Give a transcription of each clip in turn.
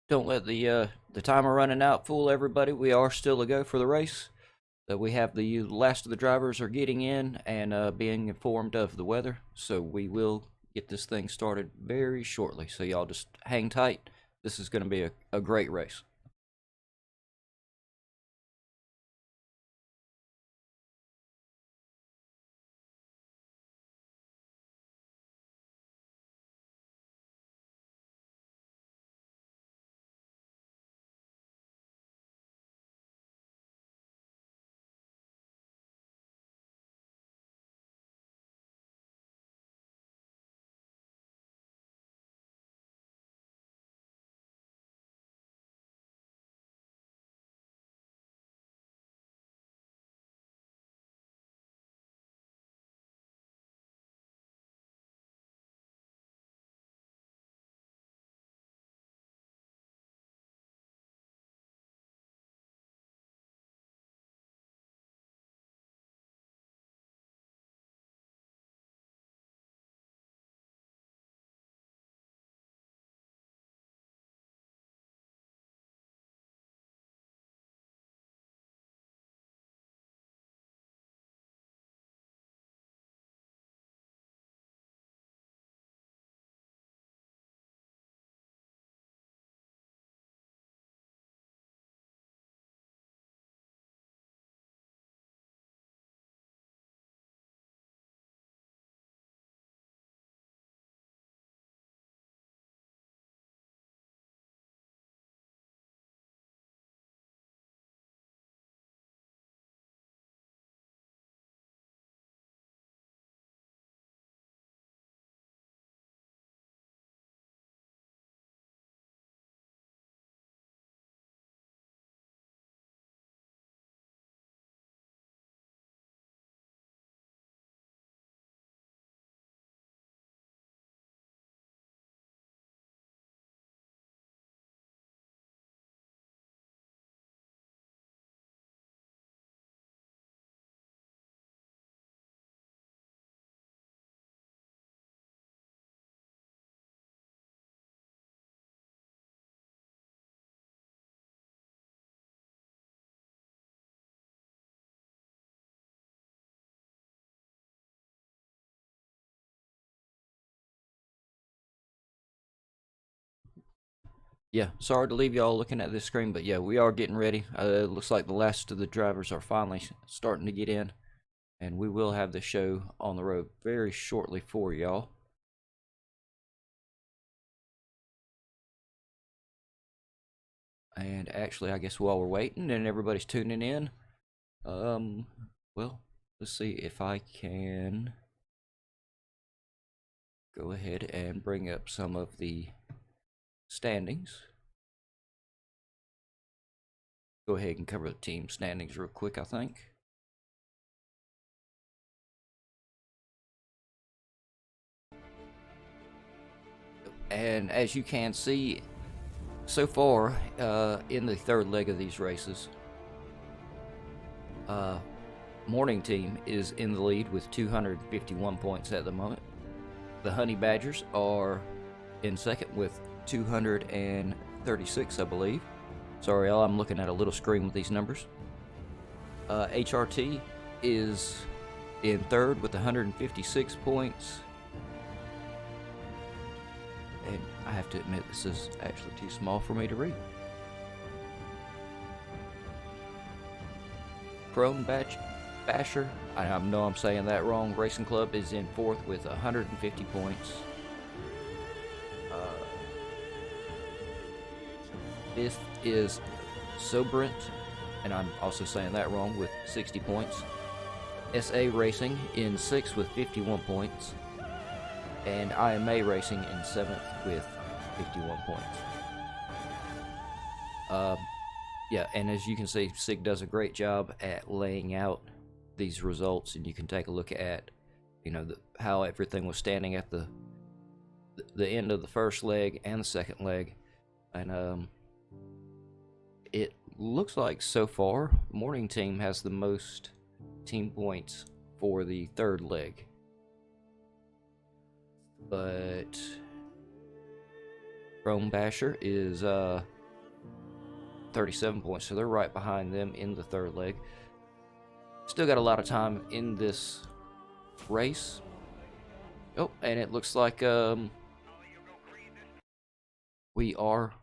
Don't let the timer running out fool everybody. We are still a go for the race. We have the last of the drivers are getting in and being informed of the weather, so we will get this thing started very shortly. So y'all just hang tight. This is going to be a great race. Yeah, sorry to leave y'all looking at this screen, but yeah, we are getting ready. It looks like the last of the drivers are finally starting to get in, and we will have the show on the road very shortly for y'all. And actually, I guess while we're waiting and everybody's tuning in, well, let's see if I can go ahead and bring up some of the standings. Go ahead and cover the team standings real quick, I think. And as you can see, so far in the third leg of these races, Morning Team is in the lead with 251 points at the moment. The Honey Badgers are in second with 236, I believe. Sorry, y'all, I'm looking at a little screen with these numbers. HRT is in third with 156 points. And I have to admit, this is actually too small for me to read. Chrome Basher, I know I'm saying that wrong, Racing Club is in fourth with 150 points. Fifth is Sobrent, and I'm also saying that wrong, with 60 points. SA Racing in sixth with 51 points. And IMA Racing in seventh with 51 points. Yeah, and as you can see, SIG does a great job at laying out these results, and you can take a look at, you know, how everything was standing at the end of the first leg and the second leg, and it looks like so far Morning Team has the most team points for the third leg, but Chrome Basher is 37 points, so they're right behind them in the third leg. Still got a lot of time in this race. Oh, and it looks like we are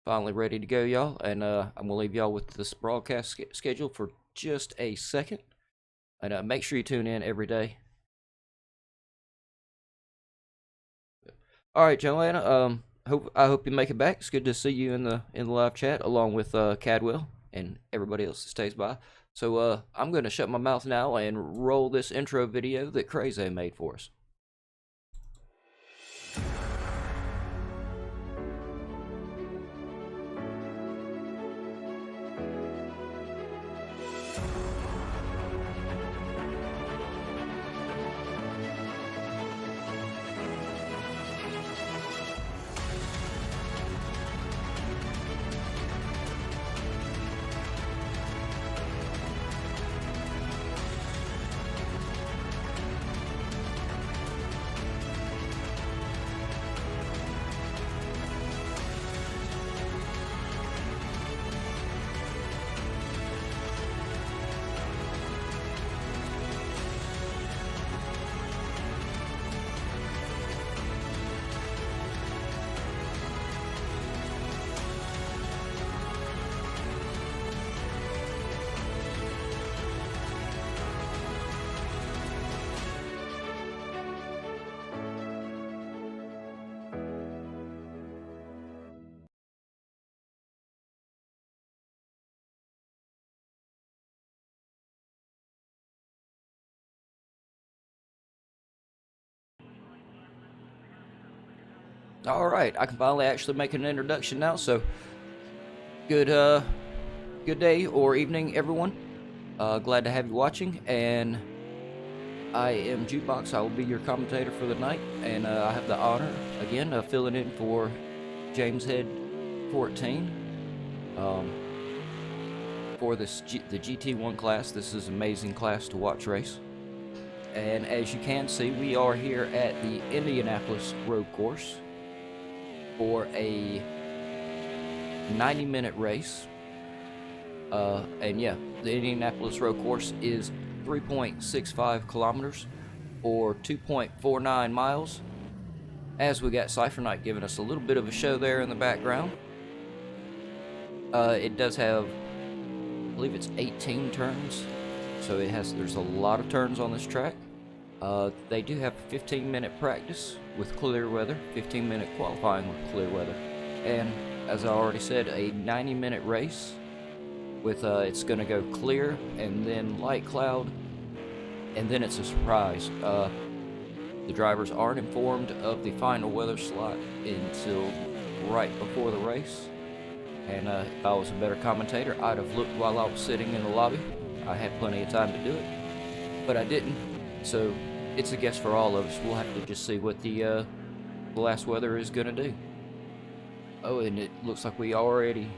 finally ready to go, y'all. And I'm gonna leave y'all with this broadcast schedule for just a second. And make sure you tune in every day. All right, Joanna. I hope you make it back. It's good to see you in the live chat, along with Cadwell and everybody else that stays by. So I'm gonna shut my mouth now and roll this intro video that Crazy made for us. All right, I can finally actually make an introduction now. So, good day or evening, everyone. Glad to have you watching, and I am Jukebox. I will be your commentator for the night, and I have the honor again of filling in for James Head 14 for the GT1 class. This is an amazing class to watch race. And as you can see, we are here at the Indianapolis road course for a 90-minute race. And yeah, the Indianapolis road course is 3.65 kilometers or 2.49 miles. As we got Cypher Knight giving us a little bit of a show there in the background. It does have, I believe it's 18 turns, so there's a lot of turns on this track. They do have 15-minute practice with clear weather, 15-minute qualifying with clear weather, and as I already said, a 90-minute race with it's going to go clear and then light cloud, and then it's a surprise. The drivers aren't informed of the final weather slot until right before the race, and if I was a better commentator, I'd have looked while I was sitting in the lobby. I had plenty of time to do it, but I didn't, so it's a guess for all of us. We'll have to just see what the last weather is going to do. Oh, and it looks like we already...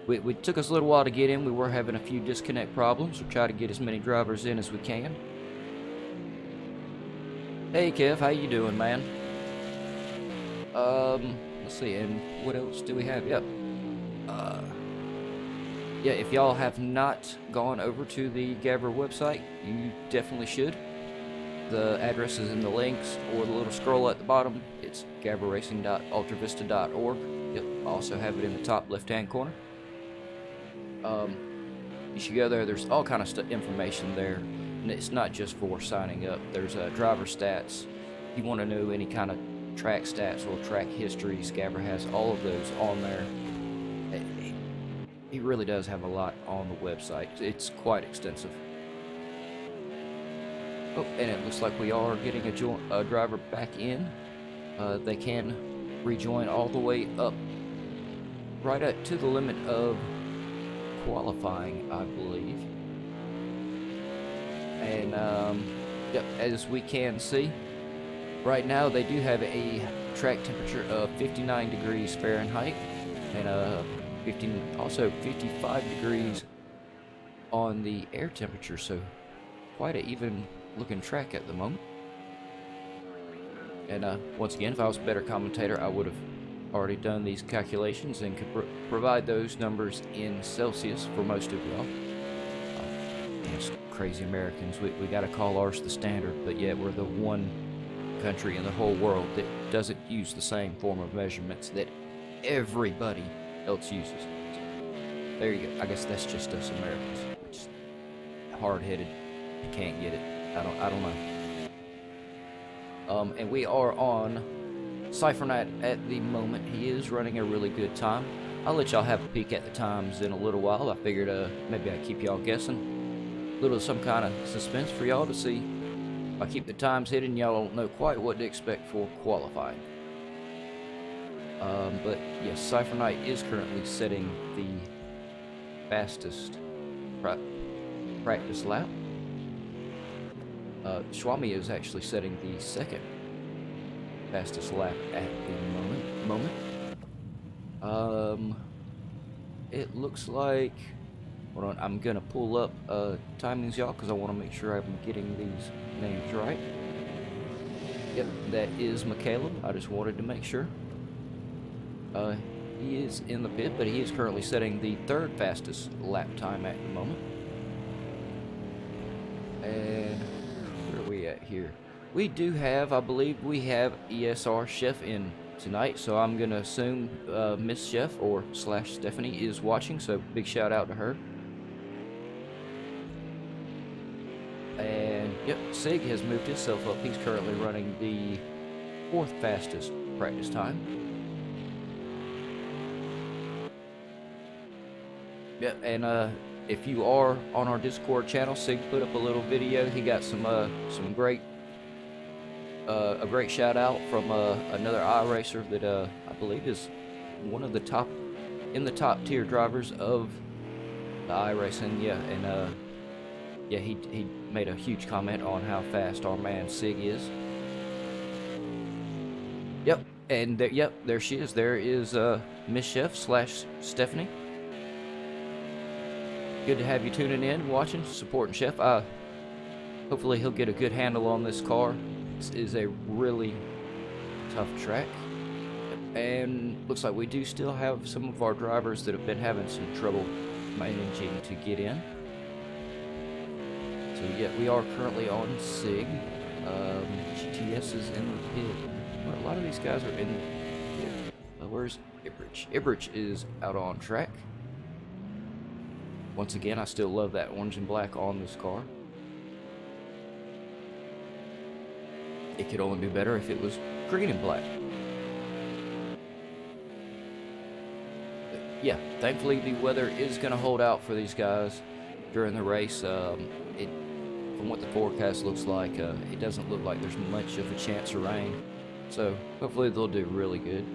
We took us a little while to get in. We were having a few disconnect problems. We'll try to get as many drivers in as we can. Hey, Kev, how you doing, man? Let's see, and what else do we have? Yep. Yeah, if y'all have not gone over to the GAVRA website, you definitely should. The address is in the links or the little scroll at the bottom. It's gavraracing.ultravista.org. Yep, I also have it in the top left-hand corner. You should go there. There's all kind of information there, and it's not just for signing up. There's driver stats. If you want to know any kind of track stats or track histories, GAVRA has all of those on there. He really does have a lot on the website. It's quite extensive. Oh, and it looks like we are getting a driver back in. They can rejoin all the way up right up to the limit of qualifying, I believe. And yep, as we can see, right now they do have a track temperature of 59 degrees Fahrenheit and also 55 degrees on the air temperature, so quite an even looking track at the moment. And once again, if I was a better commentator, I would have already done these calculations and can provide those numbers in Celsius for most of y'all. Yes, crazy Americans, we gotta call ours the standard, but yet we're the one country in the whole world that doesn't use the same form of measurements that everybody else uses. So, there you go. I guess that's just us Americans. We're just hard-headed. Can't get it. I don't know. And we are on Cypher Knight at the moment. He is running a really good time. I'll let y'all have a peek at the times in a little while. I figured maybe I'd keep y'all guessing. A little some kind of suspense for y'all to see. If I keep the times hidden, y'all don't know quite what to expect for qualifying. But yes, Cypher Knight is currently setting the fastest practice lap. Swami is actually setting the second fastest lap at the moment. It looks like, hold on, I'm gonna pull up timings, y'all, because I want to make sure I'm getting these names right. Yep, that is McCaleb. I just wanted to make sure. He is in the pit, but he is currently setting the third fastest lap time at the moment. And where are we at here? We do have, I believe we have ESR Chef in tonight, so I'm gonna assume Miss Chef or / Stephanie is watching, so big shout out to her. And yep, Sig has moved himself up. He's currently running the fourth fastest practice time. Yep, and if you are on our Discord channel, Sig put up a little video. He got some great a great shout out from another iRacer that I believe is one of the top tier drivers of the iRacing. Yeah, and yeah, he made a huge comment on how fast our man Sig is. Yep, and there she is. There is Miss Chef / Stephanie. Good to have you tuning in, watching, supporting Chef. Hopefully he'll get a good handle on this car. This is a really tough track. And looks like we do still have some of our drivers that have been having some trouble managing to get in. So yeah, we are currently on Sig. GTS is in the pit. Well, a lot of these guys are in the pit. Where's Ibrich? Ibrich is out on track. Once again, I still love that orange and black on this car. It could only be better if it was green and black. But yeah, thankfully the weather is going to hold out for these guys during the race. From what the forecast looks like, it doesn't look like there's much of a chance of rain. So hopefully they'll do really good.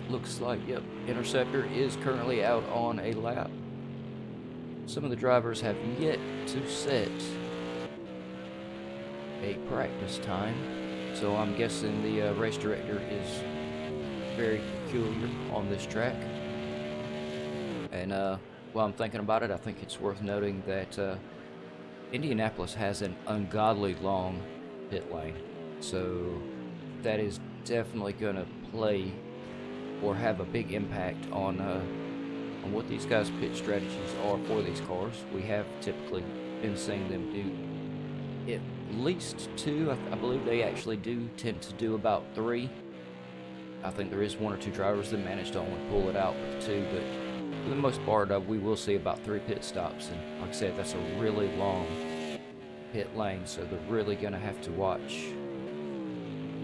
Looks like, yep, Interceptor is currently out on a lap. Some of the drivers have yet to set a practice time, so I'm guessing the race director is very peculiar on this track. And while I'm thinking about it, I think it's worth noting that Indianapolis has an ungodly long pit lane, so that is definitely going to play or have a big impact on what these guys' pit strategies are for these cars. We have typically been seeing them do at least 2. I believe they actually do tend to do about 3. I think there is 1 or 2 drivers that manage to only pull it out with 2, but for the most part, we will see about 3 pit stops. And like I said, that's a really long pit lane, so they're really going to have to watch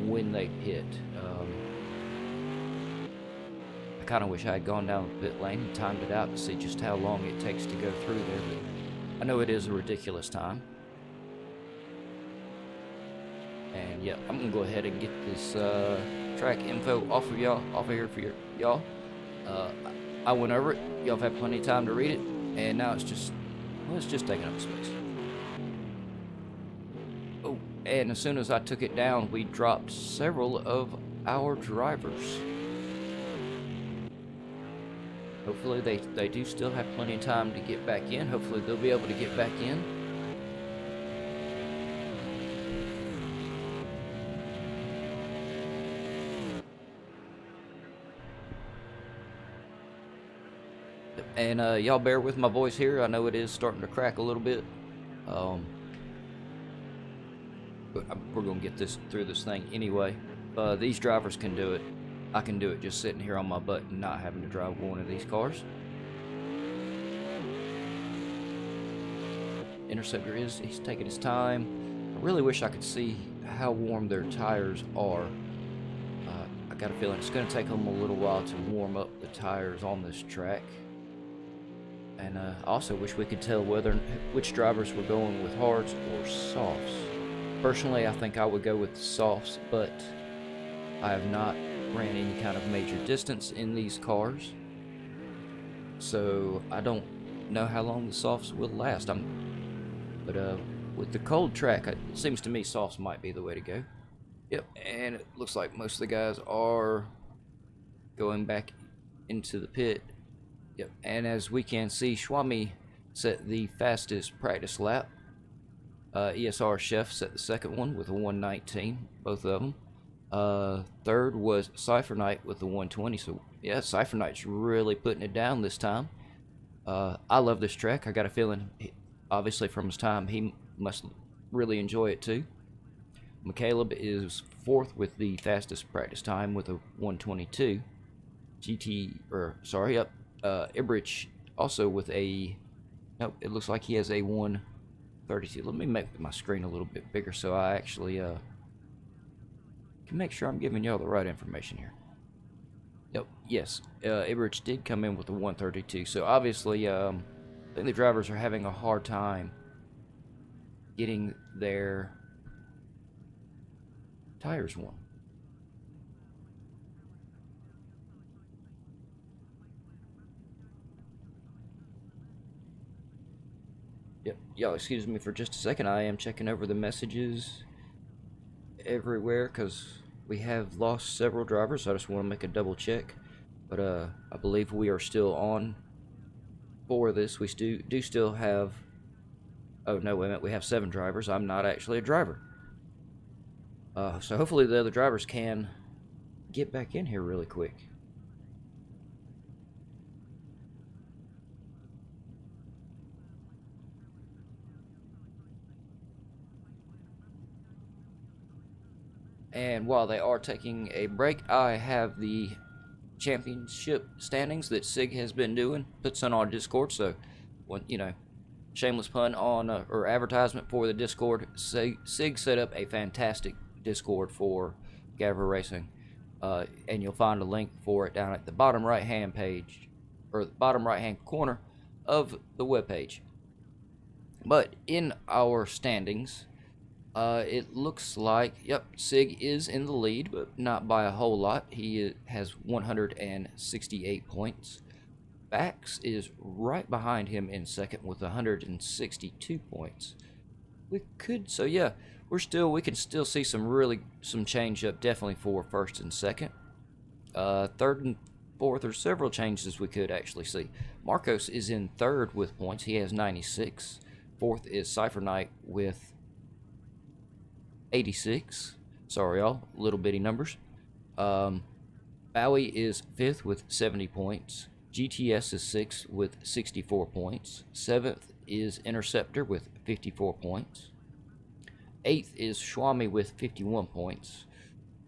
when they pit. I kind of wish I had gone down the pit lane and timed it out to see just how long it takes to go through there, but I know it is a ridiculous time. And yeah, I'm gonna go ahead and get this track info off of here for y'all. I went over it, y'all have had plenty of time to read it, and now it's just taking up space. Oh, and as soon as I took it down, we dropped several of our drivers. Hopefully they do still have plenty of time to get back in. Hopefully they'll be able to get back in. and y'all bear with my voice here. I know it is starting to crack a little bit, but we're gonna get this through this thing anyway. These drivers can do it. I can do it just sitting here on my butt and not having to drive one of these cars. Interceptor he's taking his time. I really wish I could see how warm their tires are. I got a feeling it's going to take them a little while to warm up the tires on this track. And I also wish we could tell which drivers were going with hards or softs. Personally, I think I would go with softs, but I have not ran any kind of major distance in these cars, so I don't know how long the softs will last. But with the cold track, it seems to me softs might be the way to go. Yep, and it looks like most of the guys are going back into the pit. Yep, and as we can see, Schwami set the fastest practice lap. ESR Chef set the second one with a 119, both of them. Third was Cypher Knight with the 120. So yeah, Cypher Knight's really putting it down this time. I love this track. I got a feeling, obviously from his time, he must really enjoy it too. McCaleb is fourth with the fastest practice time with a 122. Ibrich also with a, nope, it looks like he has a 132. Let me make my screen a little bit bigger so I actually can make sure I'm giving y'all the right information here. Yep, yes, Ibrich did come in with a 132. So obviously, I think the drivers are having a hard time getting their tires warm. Yep, y'all excuse me for just a second. I am checking over the messages everywhere because we have lost several drivers. So I just want to make a double check. But I believe we are still on for this. We do still have, oh no, wait a minute, we have 7 drivers. I'm not actually a driver. So hopefully the other drivers can get back in here really quick. And while they are taking a break, I have the championship standings that SIG has been doing, puts on our Discord. So, shameless pun on or advertisement for the Discord. SIG set up a fantastic Discord for GAVRA Racing, and you'll find a link for it down at the bottom right hand page, or the bottom right hand corner of the webpage. But in our standings, it looks like, yep, SIG is in the lead, but not by a whole lot. He has 168 points. Bax is right behind him in second with 162 points. We can still see some change up definitely for first and second. Third and fourth, there's several changes we could actually see. Marcos is in third with points. He has 96. Fourth is Cypher Knight with 86. Sorry, y'all, little bitty numbers. Bowie is 5th with 70 points. GTS is 6th with 64 points. 7th is Interceptor with 54 points. 8th is Schwami with 51 points.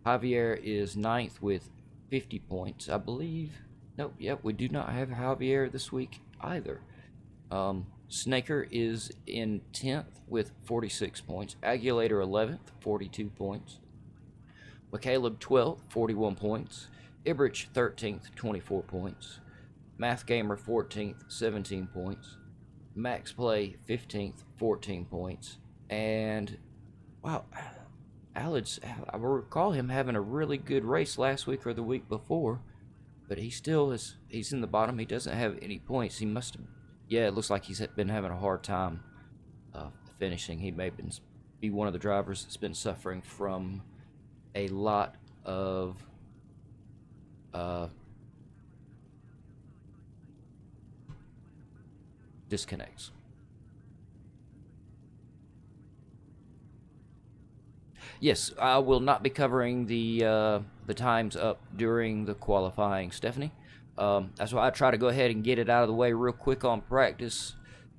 Javier is 9th with 50 points, I believe. Nope, yep, we do not have Javier this week either. Snaker is in 10th with 46 points. Agulator 11th, 42 points. McCaleb 12th, 41 points. Ibrich 13th, 24 points. Math Gamer 14th, 17 points. Max Play 15th, 14 points. And, wow, Alex, I recall him having a really good race last week or the week before, but he's in the bottom. He doesn't have any points. He must have, yeah, it looks like he's been having a hard time finishing. He may be one of the drivers that's been suffering from a lot of disconnects. Yes, I will not be covering the times up during the qualifying, Stephanie. That's why I try to go ahead and get it out of the way real quick on practice.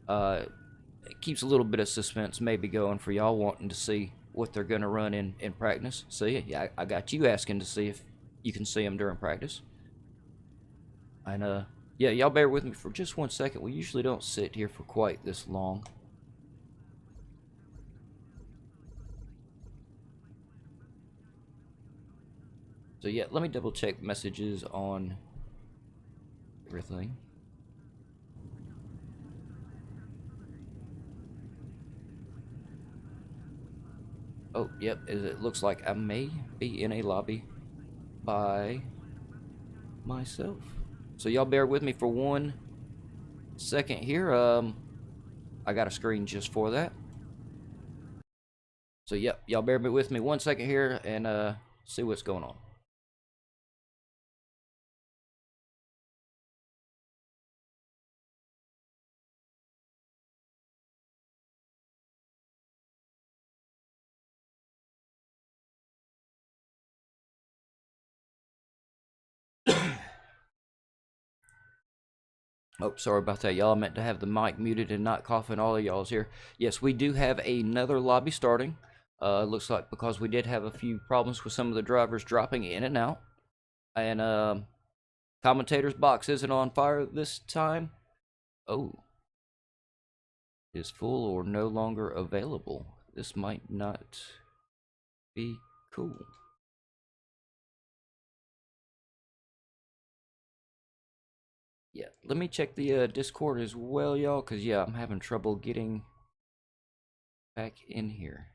It keeps a little bit of suspense maybe going for y'all wanting to see what they're going to run in practice. See, yeah, I got you asking to see if you can see them during practice. And yeah, y'all bear with me for just 1 second. We usually don't sit here for quite this long. So yeah, let me double check messages on everything. Oh, yep, it looks like I may be in a lobby by myself. So y'all bear with me for 1 second here. I got a screen just for that. So yep, y'all bear with me 1 second here and see what's going on. Oh, sorry about that, y'all. I meant to have the mic muted and not coughing all of y'all's here. Yes, we do have another lobby starting. Looks like because we did have a few problems with some of the drivers dropping in and out. And commentator's box isn't on fire this time. Oh. Is full or no longer available. This might not be cool. Yeah, let me check the Discord as well, y'all, because, yeah, I'm having trouble getting back in here.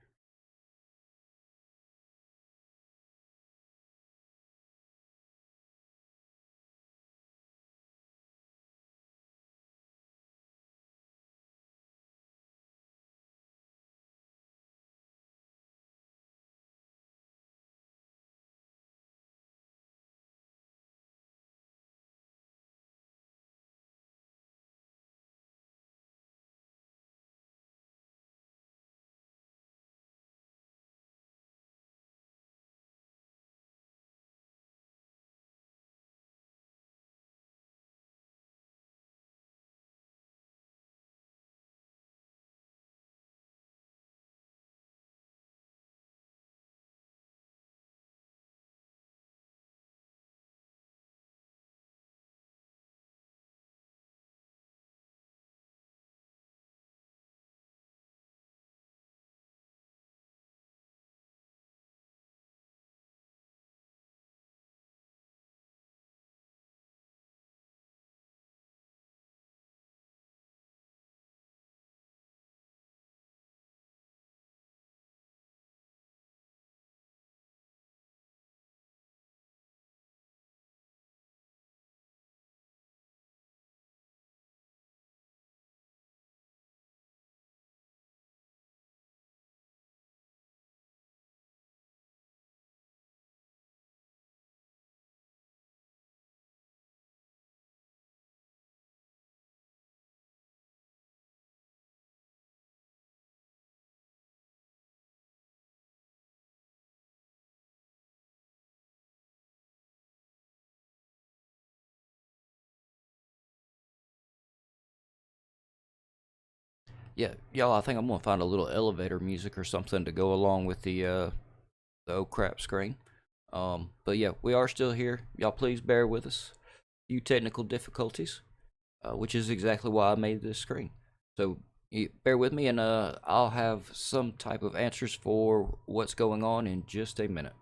Yeah, y'all, I think I'm gonna find a little elevator music or something to go along with the oh crap screen. But yeah, we are still here. Y'all please bear with us. Few technical difficulties, which is exactly why I made this screen. So bear with me, and I'll have some type of answers for what's going on in just a minute.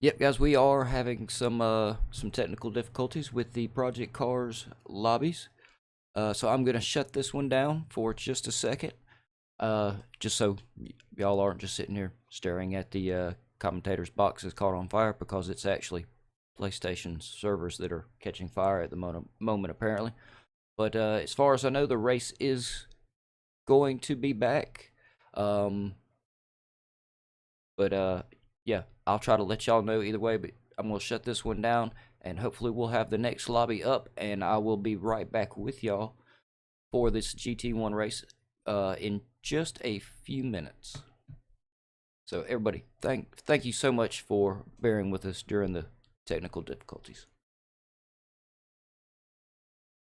Yep, guys, we are having some technical difficulties with the Project Cars lobbies. So I'm gonna shut this one down for just a second. Just so y'all aren't just sitting here staring at the commentator's boxes caught on fire, because it's actually PlayStation servers that are catching fire at the moment apparently. But as far as I know, the race is going to be back. Um, but yeah, I'll try to let y'all know either way. But I'm gonna shut this one down, and hopefully we'll have the next lobby up, and I will be right back with y'all for this GT1 race in just a few minutes. So everybody, thank you so much for bearing with us during the technical difficulties.